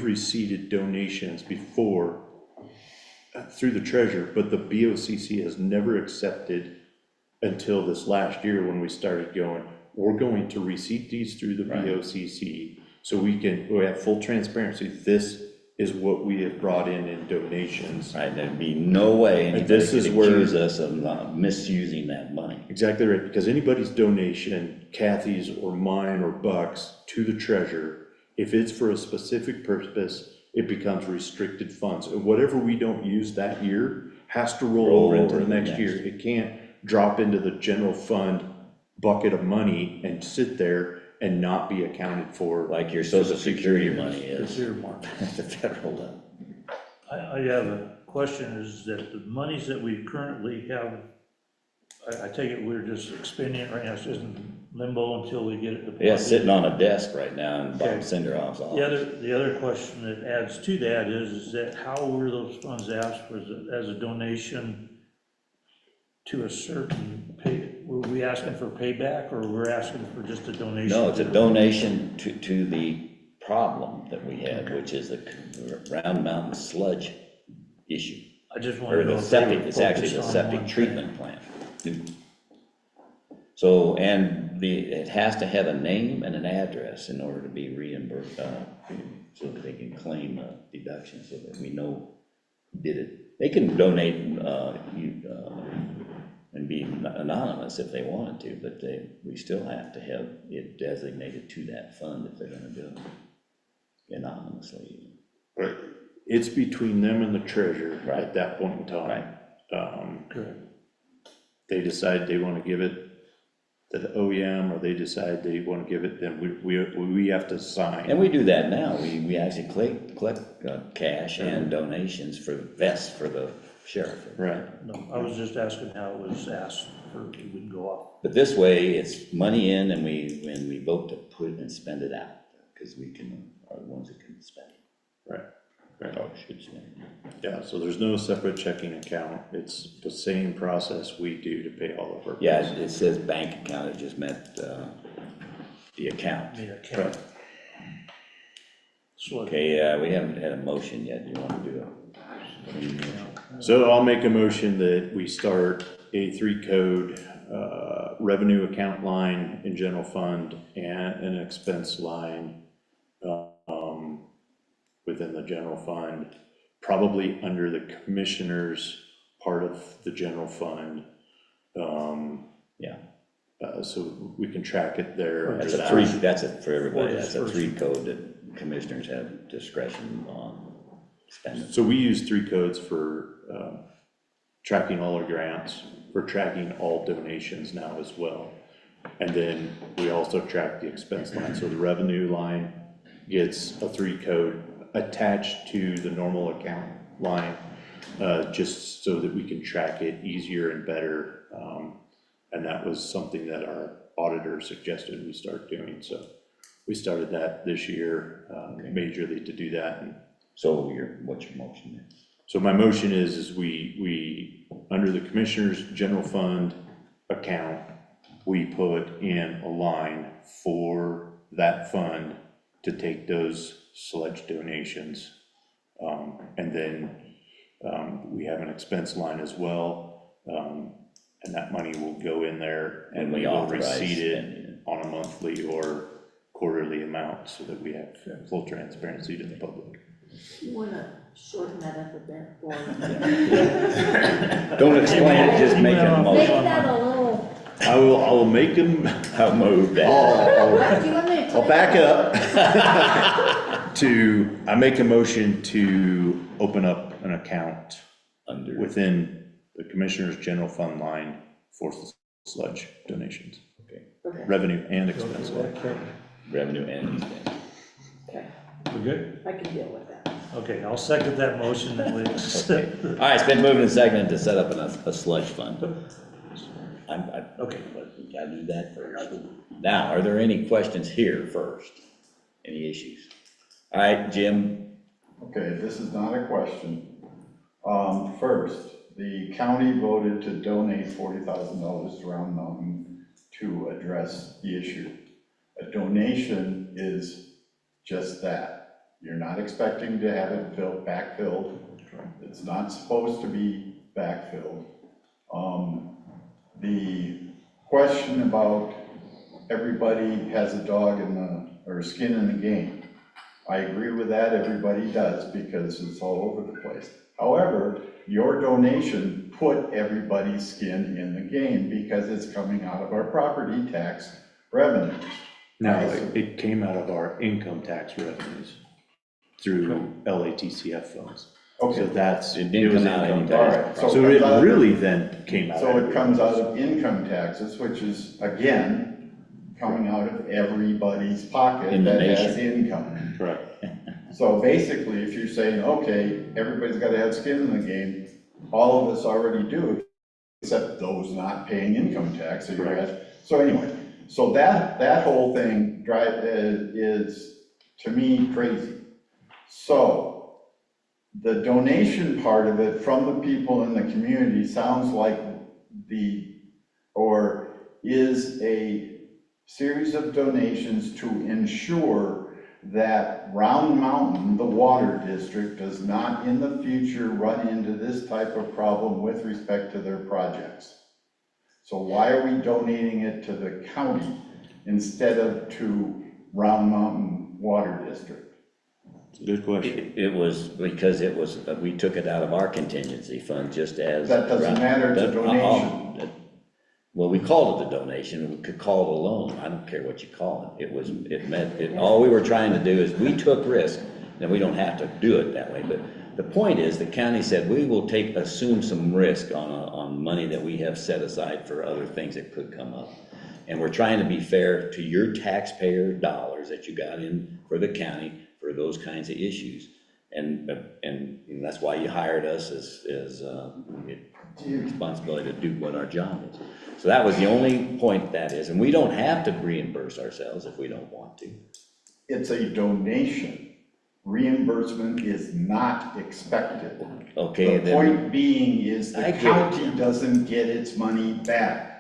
received donations before through the treasurer, but the BOCC has never accepted until this last year when we started going, we're going to receipt these through the Right. BOCC, so we have full transparency. This is what we have brought in donations. Right, there'd be no way anybody this could is where- accuse us of misusing that money. Exactly right, because anybody's donation, Kathy's or mine or Buck's, to the treasurer, if it's for a specific purpose, it becomes restricted funds. And whatever we don't use that year has to roll over into the next year. It can't drop into the general fund bucket of money and sit there and not be accounted for. Like your social security money is It's earmarked. at the federal level. I have a question, is that the monies that we currently have I take it we're just expending it right now, it's just in limbo until we get it deposited. Yeah, it's sitting on a desk right now in Bob Okay. Cinderoff's The office. the other question that adds to that is that how were those funds asked? Was it as a donation to a certain pay, were we asking for payback, or we're asking for just a donation? No, it's a to- donation to the problem that we had, which is the Round Mountain sludge issue. I just Or wanted to know the if they septic, were it's actually the focused on septic one treatment thing. plant. So, and it has to have a name and an address in order to be reimbursed, so that they can claim a deduction, so that we know who did it. They can donate, and be anonymous if they wanted to, but we still have to have it designated to that fund if they're gonna do it anonymously. Right. It's between them and the treasurer Right. at that point in time. Right. Correct. They decide they want to give it to the OEM, or they decide they want to give it, then we have to sign. And we do that now, we actually collect cash and donations for vests for the sheriff. Right. No, I was just asking how it was asked for, it would go off. But this way, it's money in, and we vote to put it and spend it out, because we are the ones that can spend it. Right. Right. Or should spend it. Yeah, so there's no separate checking account. It's the same process we do to pay all of our bills. Yeah, it says bank account, it just meant the account. I mean, I can't. So, Okay, we haven't had a motion yet, you want to do a? So I'll make a motion that we start a 3-code revenue account line in general fund and an expense line within the general fund, probably under the commissioner's part of the general fund. Yeah. So we can track it there. That's under a that. three, that's it for everybody, Or that's a dispersion. 3 code that commissioners have discretion on spending. So we use 3 codes for tracking all our grants, for tracking all donations now as well. And then we also track the expense line, so the revenue line gets a 3 code attached to the normal account line, just so that we can track it easier and better. And that was something that our auditor suggested we start doing, so we started that this year, majorly to do that. And So what's your motion then? so my motion is we, under the commissioner's general fund account, we put in a line for that fund to take those sludge donations. And then we have an expense line as well, and that money will go in there and we will authorize receipt it spending it. on a monthly or quarterly amount so that we have full transparency to the public. You wanna shorten that up a bit for Don't explain it, just make a Make motion. that a little, I will make them, I'll move that. what, do you want me to I'll type back that? up I make a motion to open up an account Under, within the commissioner's general fund line for sludge donations, Okay, revenue and expense line. Okay, revenue and expense. okay, we're good? I can deal with that. Okay, I'll second that motion that we Okay. accept. All right, it's been moved and seconded to set up a sludge fund. Okay. But we gotta do that first. Now, are there any questions here first? Any issues? All right, Jim, Okay, this is not a question. First, the county voted to donate $40,000 to Round Mountain to address the issue. A donation is just that. You're not expecting to have it backfilled. It's not supposed to be backfilled. The question about everybody has a dog or skin in the game. I agree with that, everybody does, because it's all over the place. However, your donation put everybody's skin in the game because it's coming out of our property tax revenues. No, it came out of our income tax revenues through LATCF funds. So Okay, that's, it it didn't was come out of income any all tax. right. So it really then came out. so of it comes out of income taxes, which is, again, coming out of everybody's pocket In the that has nation. income. Correct. So basically, if you're saying, okay, everybody's gotta have skin in the game, all of us already do. except those not paying income tax, so you're at, so anyway, so that whole thing is, to me, crazy. So, the donation part of it from the people in the community sounds like is a series of donations to ensure that Round Mountain, the water district, does not in the future run into this type of problem with respect to their projects. So why are we donating it to the county instead of to Round Mountain Water District? Good question. It was because we took it out of our contingency fund just as. That doesn't matter, it's a donation. Well, we called it a donation, we could call it a loan, I don't care what you call it. All we were trying to do is, we took risk, and we don't have to do it that way, but the point is, the county said, we will assume some risk on money that we have set aside for other things that could come up. And we're trying to be fair to your taxpayer dollars that you got in for the county for those kinds of issues. And that's why you hired us as responsibility to do what our job is. So that was the only point that is, and we don't have to reimburse ourselves if we don't want to. It's a donation. Reimbursement is not expected. Okay, The point being is the county doesn't get its money back.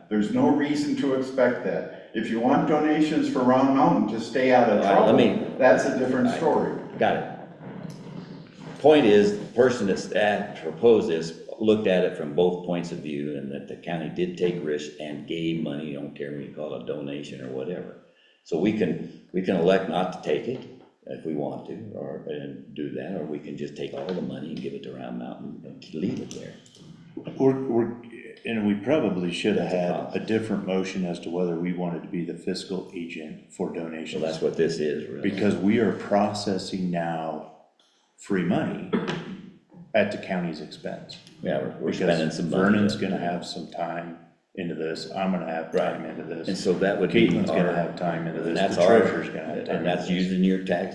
There's no reason to expect that. If you want donations for Round Mountain to stay out of trouble, that's a different story. Got it. Point is, the person that proposed this looked at it from both points of view, and that the county did take risks and gave money, you don't care what you call it, a donation or whatever. So we can elect not to take it if we want to, and do that, or we can just take all the money and give it to Round Mountain and leave it there. And we probably should have had a different motion as to whether we wanted to be the fiscal agent for donations. So that's what this is, really. Because we are processing now free money at the county's expense. Yeah, we're spending some money. Vernon's gonna have some time into this, I'm gonna have time into this. And so that would be Caitlin's gonna have time into this, that's the treasurer's gonna have time. and that's using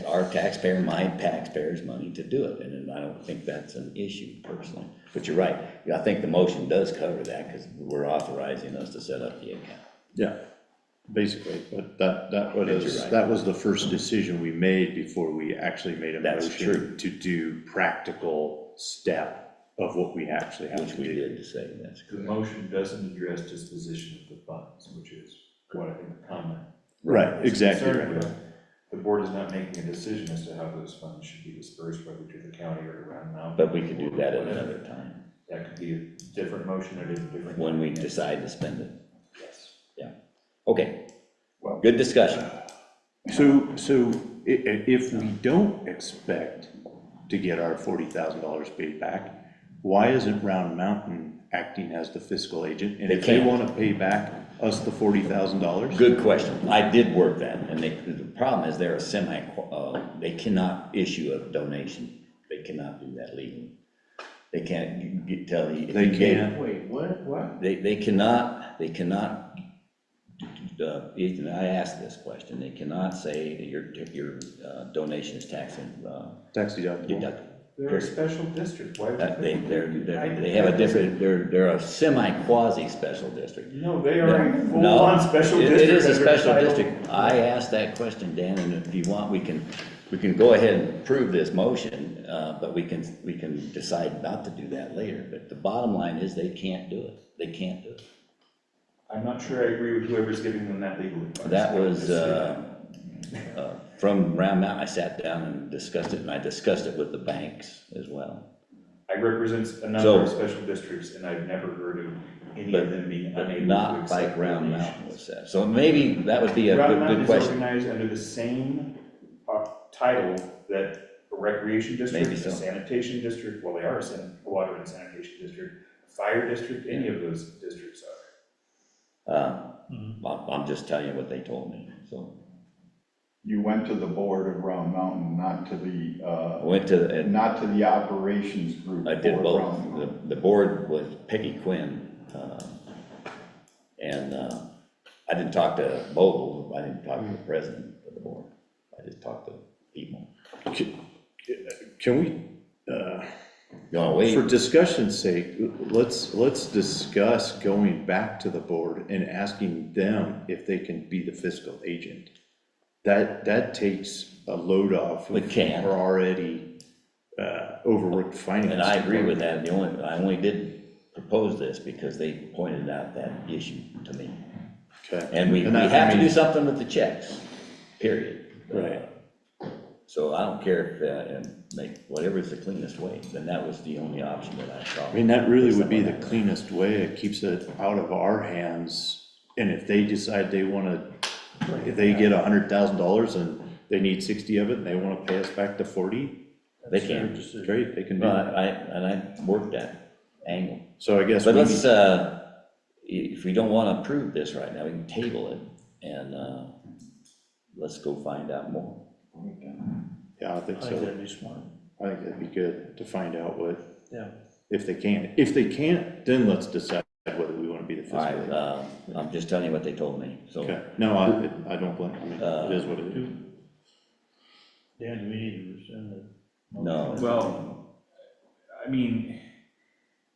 our taxpayer, my taxpayer's money to do it, and I don't think that's an issue personally. But you're right, I think the motion does cover that, because we're authorizing us to set up the account. Yeah, basically, but that was the first decision we made before we actually made a motion to do practical step of what we actually have to do. Which we did to say, that's The correct. motion doesn't address disposition of the funds, which is what I think the comment. Right, exactly Concerned right. with. The board is not making a decision as to how those funds should be dispersed, whether to the county or to Round Mountain. But we could do that at another time, That could be a different motion at a different. when we time. decide to spend it. Yes. Okay, Well, good discussion. So if we don't expect to get our $40,000 paid back, why isn't Round Mountain acting as the fiscal agent? And They if they can't. want to pay back us the $40,000? Good question. I did work that, and the problem is they're they cannot issue a donation. They cannot do that legally. They can't tell you. They can't. Wait, what? They cannot, Ethan, I asked this question, they cannot say that your donation is tax deductible. They're a special district, why would you? They have a different, they're a semi-quasi special district. No, they are a No, full-on special district. It is a under special title. district. I asked that question, Dan, and if you want, we can go ahead and approve this motion, but we can decide not to do that later. But the bottom line is they can't do it. They can't do it. I'm not sure I agree with whoever's giving them that legal advice. That was, from Round Mountain, I sat down and discussed it, and I discussed it with the banks as well. I represent a number of special districts, and I've never heard of any of them being But unable to not accept like Round donations. Mountain was said. So maybe that would be a Round good Mountain is question. organized under the same title that a recreation district, Maybe so. a sanitation district, well, they are a water and sanitation district, a fire district, any of those districts are. I'm just telling you what they told me, so. you went to the board of Round Mountain, not to the, I went to, not to the operations group. I did for both. Round Mountain. The board was Peggy Quinn, and I didn't talk to Bogle, I didn't talk to the president of the board. I just talked to people. Can we, You wanna For wait? discussion's sake, let's discuss going back to the board and asking them if they can be the fiscal agent. That takes a load off. We can. Our already overworked finance. And I agree with department. that, I only did propose this because they pointed out that issue to me. Okay. And we I have to mean- do something with the checks, period. Right. So I don't care if, and make, whatever's the cleanest way, then that was the only option that I saw. I mean, that really would be the Something like that. cleanest way. It keeps it out of our hands. And if they decide they wanna, if they get $100,000 and they need 60 of it and they wanna pay us back to 40, They That's their can. decision. great, they can do Well, that. I worked that angle. So I guess But we let's, need, if we don't wanna approve this right now, we can table it and, let's go find out more. yeah, I I think think so. that'd be smart, I think that'd be good to find out what, yeah. if they can. If they can't, then let's decide whether we wanna be the fiscal All right, agent. I'm just telling you what they told me, so. Okay, no, I don't blame, I mean, it is what it is. Dan, do we need to rescind the? No. Well, I mean,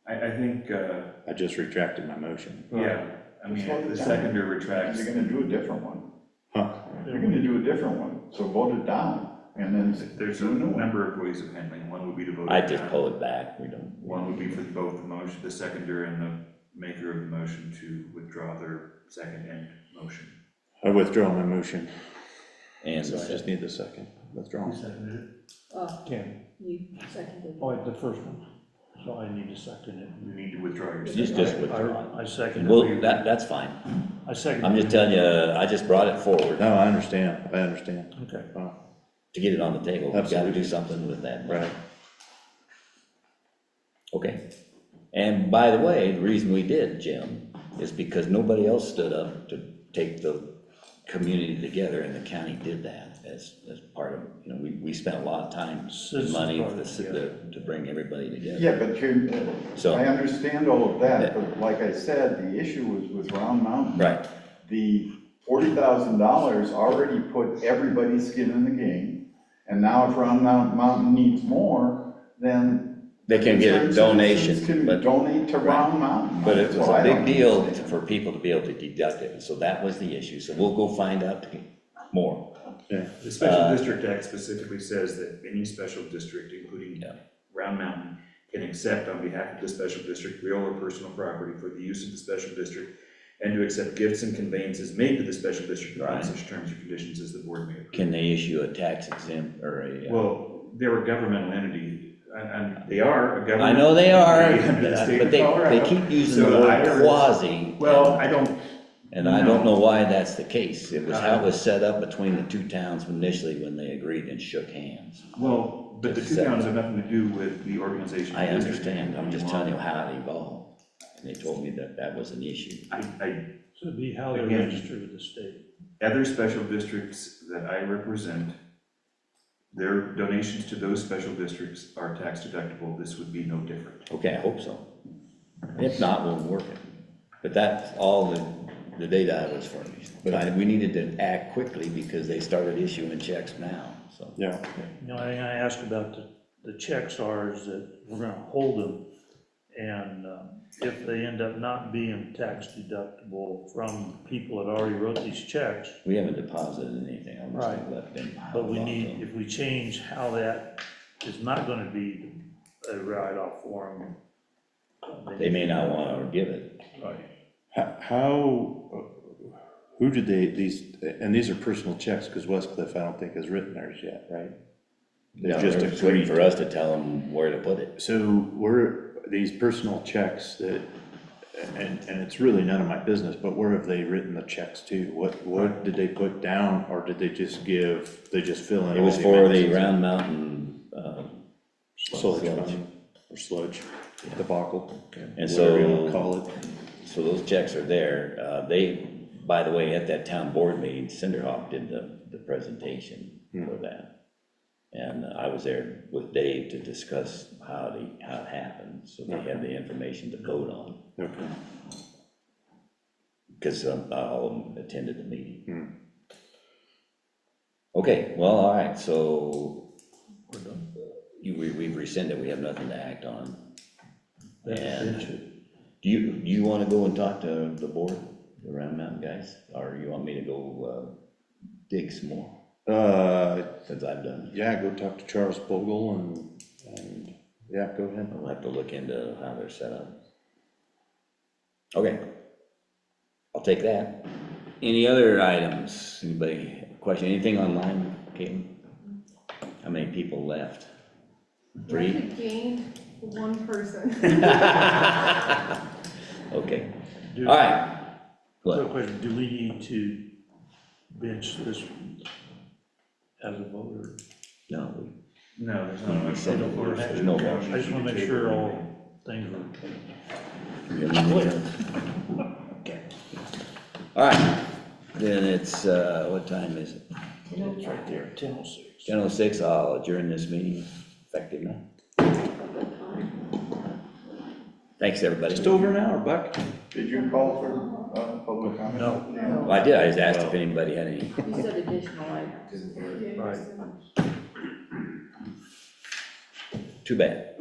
I think, I just retracted my motion. yeah, I mean, the seconder retracts. You're gonna do a different one. Huh, You're gonna do a different one, so vote it down, and then There's a do a new one. number of ways of handling. One would be to vote. I it just down. pull it back, we don't. One would be for both the motion, the seconder and the maker of the motion to withdraw their second and motion. I withdraw my motion, And so I just need the second, withdraw. Who seconded it? Ken. You seconded. Oh, the first one, so I need to second it. You need to withdraw your Just second. withdraw. I second it. Well, that's fine. I second. I'm just telling you, I just brought it forward No, I understand, Okay. to get it on the table. We've got to Absolutely. do something with that. Right. Okay. And by the way, the reason we did, Jim, is because nobody else stood up to take the community together, and the county did that as part of, you know, we spent a lot of time and Citizens money party, to bring everybody together. Yeah, but you, So- I understand all of Yeah. that, but like I said, the issue was with Round Mountain. Right, The $40,000 already put everybody's skin in the game, and now if Round Mountain needs more, then. they can get a concerned donation, citizens can but, donate to Round Mountain. but it That's was what a I big don't deal understand. for people to be able to deduct it, so that was the issue, so we'll go find out more. The special district act specifically says that any special district, including Yeah. Round Mountain, can accept on behalf of the special district real or personal property for the use of the special district, and to accept gifts and conveyances made to the special district upon Right. such terms or conditions as the board may approve. Can they issue a tax exempt or a? Well, they're a governmental entity, and they are a government. I know they are, entity under the state but of they Colorado. keep using So the the word IRS quasi. Well, I don't, And I don't know why that's the case. It was how it was set up between the two towns initially when they agreed and shook hands. well, but the two towns have nothing to do with the organization. I understand, I'm just telling you how it evolved. And they told me that that was an issue. So it'd be how they're Again. registered with the state. Other special districts that I represent, their donations to those special districts are tax deductible. This would be no different. Okay, I hope so. If not, we'll work it. But that's all the data I was furnished. But we needed to act quickly because they started issuing checks now, so. Yeah, The only thing I asked about the checks are is that we're gonna hold them, and if they end up not being tax deductible from people that already wrote these checks, We haven't deposited anything, I'm just Right. left in. but we need, if we change how that is not gonna be a write-off for them. They may not want to give it. Right. who did and these are personal checks, because Westcliff, I don't think has written theirs yet, right? They've No, just they're just waiting agreed. for us to tell them where to put it. So these personal checks that, and it's really none of my business, but where have they written the checks to? What did they put down, or did they just fill in? It was all for the amounts? Round Mountain, Sludge sludge. fund, or sludge debacle, And whatever you wanna so, call it. so those checks are there. By the way, at that town board meeting, Cinderhawk did the presentation for that. And I was there with Dave to discuss how it happened, so they had the information to vote on. Okay. Because all of them attended the meeting. Okay, well, all right, so. We're done. we've rescinded, we have nothing to act on. That's And it. do you wanna go and talk to the board, the Round Mountain guys, or you want me to go, dig some more, since I've done? Yeah, go talk to Charles Bogle and, yeah, go ahead. I'll have to look into how they're set up. Okay. I'll take that. Any other items? Anybody question, anything online, Caitlin? How many people left? We 3? actually gained one person. Okay, Do- all right. Go Quick ahead. question, do we need to bench this as a voter? No, No, there's we not. said no vote. there's no I motion. just wanna make sure all things are. Okay. All right, then it's, what time is it? It's right there, 10:06. 10:06, I'll adjourn this meeting effective now. Thanks, everybody. Just over an hour, Buck. Did you call for, public comment? No. Well, I did, I just asked if anybody had any. You said additional items. Right. Too bad.